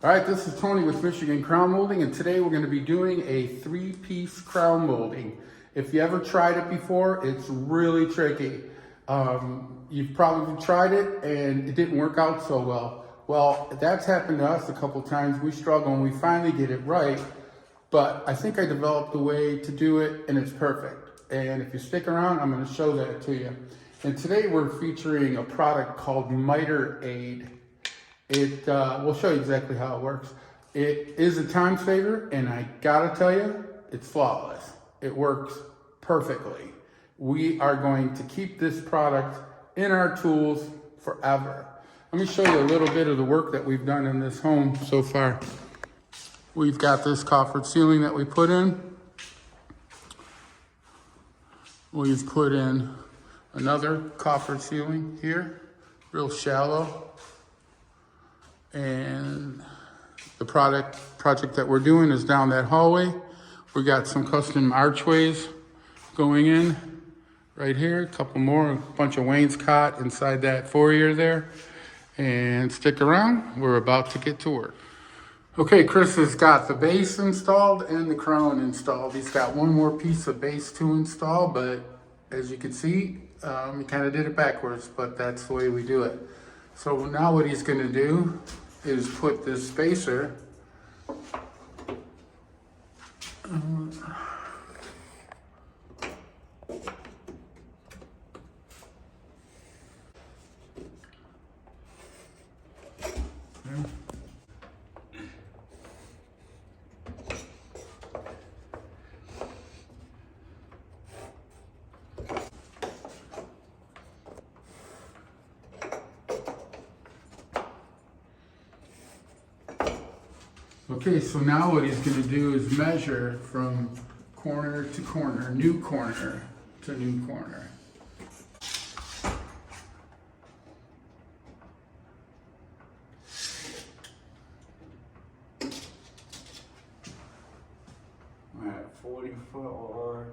All right, this is Tony with Michigan Crown Molding, and today we're going to be doing a 3-piece crown molding. If you ever tried it before, it's really tricky. You've probably tried it and it didn't work out so well. Well, that's happened to us a couple times. We struggle and we finally get it right, but I think I developed a way to do it and it's perfect. And if you stick around, I'm going to show that to you. And today we're featuring a product called Miter Aid. We'll show you exactly how it works. It is a time saver, and I gotta tell you, it's flawless. It works perfectly. We are going to keep this product in our tools forever. Let me show you a little bit of the work that we've done in this home so far. We've got this coffered ceiling that we put in. We've put in another coffered ceiling here, real shallow. And the project that we're doing is down that hallway. We got some custom archways going in right here, a couple more, a bunch of wainscot inside that foyer there. And stick around, we're about to get to work. Okay, Chris has got the base installed and the crown installed. He's got one more piece of base to install, but as you can see, he kind of did it backwards, but that's the way we do it. So now what he's gonna do is put this spacer Okay, so now what he's going to do is measure from corner to corner, new corner to new corner. All right, 40 foot or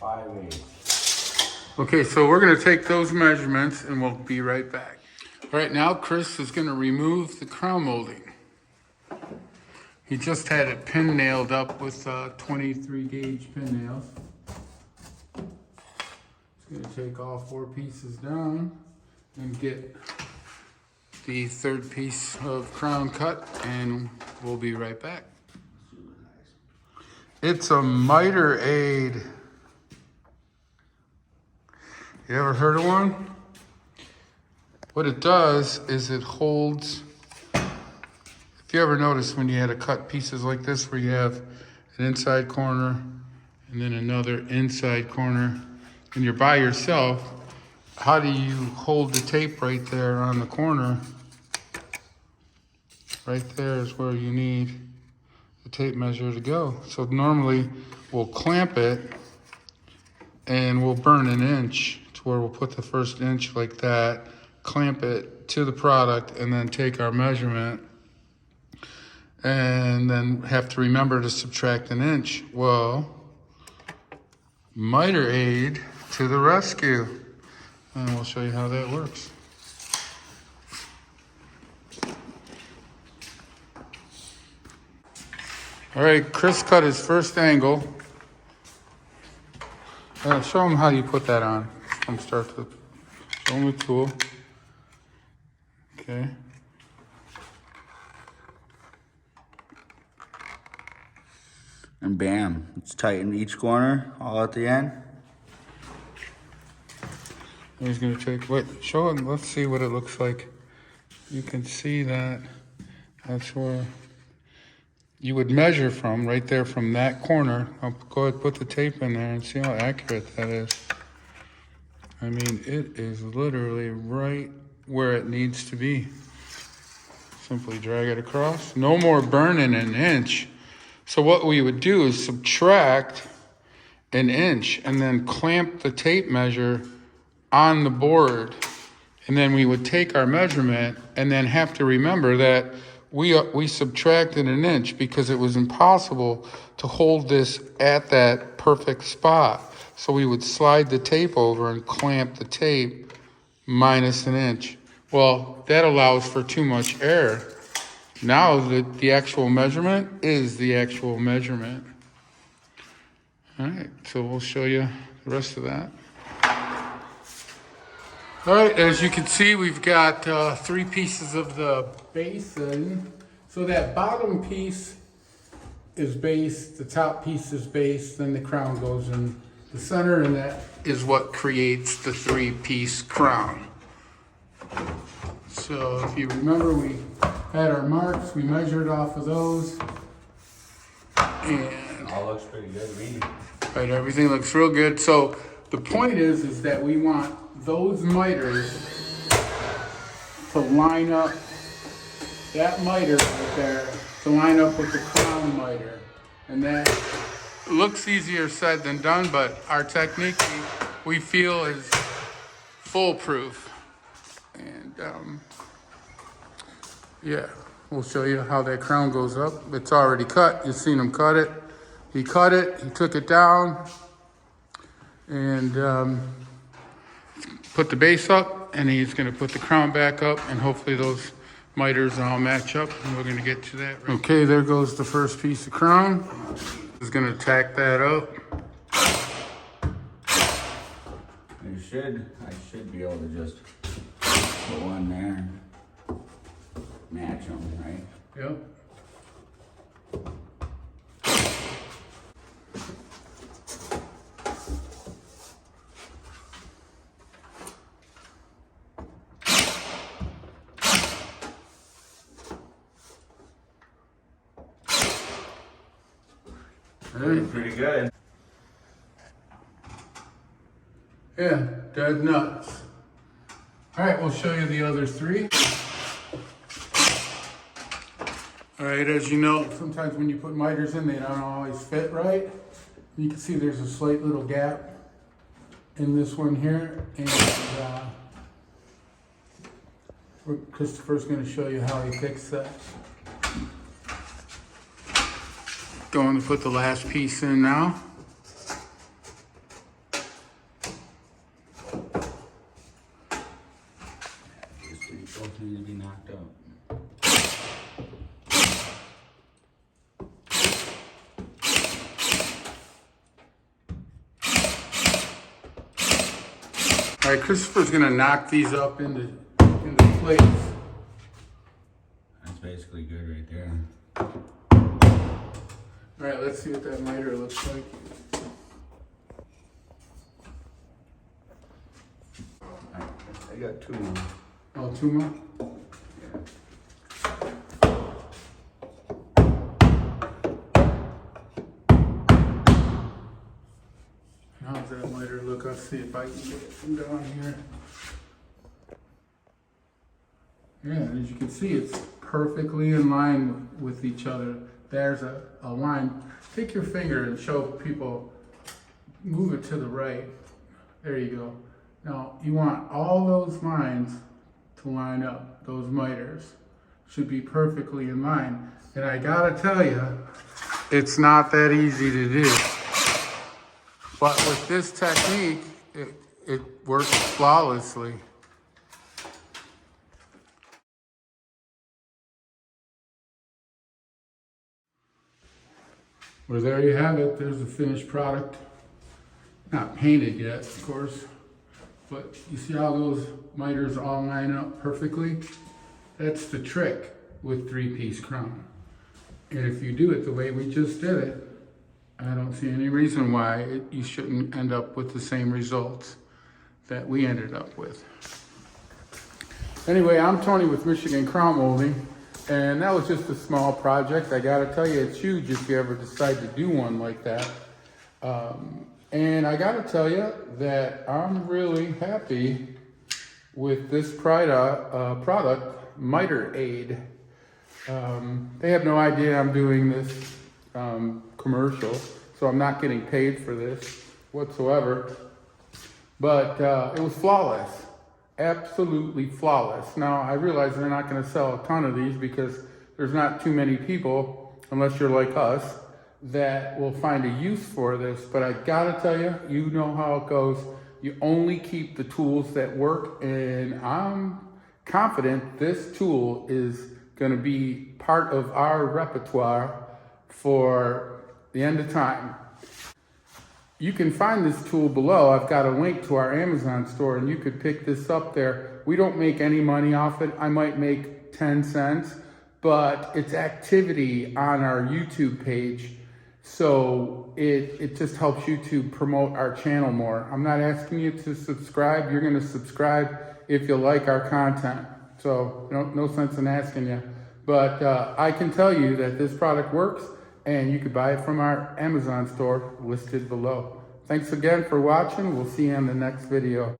5/8. Okay, so we're going to take those measurements and we'll be right back. All right, now Chris is going to remove the crown molding. He just had it pin nailed up with 23 gauge pin nails. He's going to take all 4 pieces down and get the 3rd piece of crown cut, and we'll be right back. It's a Miter Aid. You ever heard of one? What it does is it holds. If you ever notice when you had to cut pieces like this where you have an inside corner and then another inside corner and you're by yourself, how do you hold the tape right there on the corner? Right there is where you need the tape measure to go. So normally we'll clamp it and we'll burn an inch to where we'll put the first inch like that, clamp it to the product, and then take our measurement and then have to remember to subtract an inch. Well, Miter Aid to the rescue. And we'll show you how that works. All right, Chris cut his first angle. Show him how you put that on from start to show him the tool. Okay. And bam, it's tightened each corner, all at the end. He's gonna take, wait, show him, let's see what it looks like. You can see that, that's where you would measure from, right there from that corner. I'll go ahead and put the tape in there and see how accurate that is. I mean, it is literally right where it needs to be. Simply drag it across. No more burning an inch. So what we would do is subtract an inch and then clamp the tape measure on the board. And then we would take our measurement and then have to remember that we subtracted an inch because it was impossible to hold this at that perfect spot. So we would slide the tape over and clamp the tape minus an inch. Well, that allows for too much air. Now the actual measurement is the actual measurement. All right, so we'll show you the rest of that. All right, as you can see, we've got 3 pieces of the basin. So that bottom piece is base, the top piece is base, then the crown goes in the center, and that is what creates the 3-piece crown. So if you remember, we had our marks, we measured off of those, and All looks pretty good to me. right, everything looks real good. So the point is that we want those miters to line up, that miter right there, to line up with the crown miter. And that looks easier said than done, but our technique we feel is foolproof. And yeah, we'll show you how that crown goes up. It's already cut. You've seen him cut it. He cut it, he took it down, and put the base up, and he's gonna put the crown back up, and hopefully those miters all match up, and we're gonna get to that. Okay, there goes the first piece of crown. He's gonna tack that up. I should be able to just put one there and match them, right? Yep. Pretty good. Yeah, dead nuts. All right, we'll show you the other 3. All right, as you know, sometimes when you put miters in, they don't always fit right. You can see there's a slight little gap in this one here, and Christopher's going to show you how he fixed that. Going to put the last piece in now. These both need to be knocked out. All right, Christopher's gonna knock these up into place. That's basically good right there. All right, let's see what that miter looks like. I got 2 more. Oh, 2 more? How's that miter look? Let's see if I can get it from down here. Yeah, and as you can see, it's perfectly in line with each other. There's a line. Take your finger and show people, move it to the right. There you go. Now, you want all those lines to line up. Those miters should be perfectly in line. And I gotta tell you, it's not that easy to do. But with this technique, it works flawlessly. Well, there you have it. There's the finished product. Not painted yet, of course. But you see how those miters all line up perfectly? That's the trick with 3-piece crown. And if you do it the way we just did it, I don't see any reason why you shouldn't end up with the same results that we ended up with. Anyway, I'm Tony with Michigan Crown Molding, and that was just a small project. I gotta tell you, it's huge if you ever decide to do one like that. And I gotta tell you that I'm really happy with this product, Miter Aid. They have no idea I'm doing this commercial, so I'm not getting paid for this whatsoever. But it was flawless, absolutely flawless. Now, I realize they're not gonna sell a ton of these because there's not too many people, unless you're like us, that will find a use for this. But I gotta tell you, you know how it goes. You only keep the tools that work, and I'm confident this tool is going to be part of our repertoire for the end of time. You can find this tool below. I've got a link to our Amazon store and you could pick this up there. We don't make any money off it. I might make 10 cents, but it's activity on our YouTube page. So it just helps YouTube promote our channel more. I'm not asking you to subscribe. You're gonna subscribe if you like our content. So no sense in asking you. But I can tell you that this product works and you could buy it from our Amazon store listed below. Thanks again for watching. We'll see you in the next video.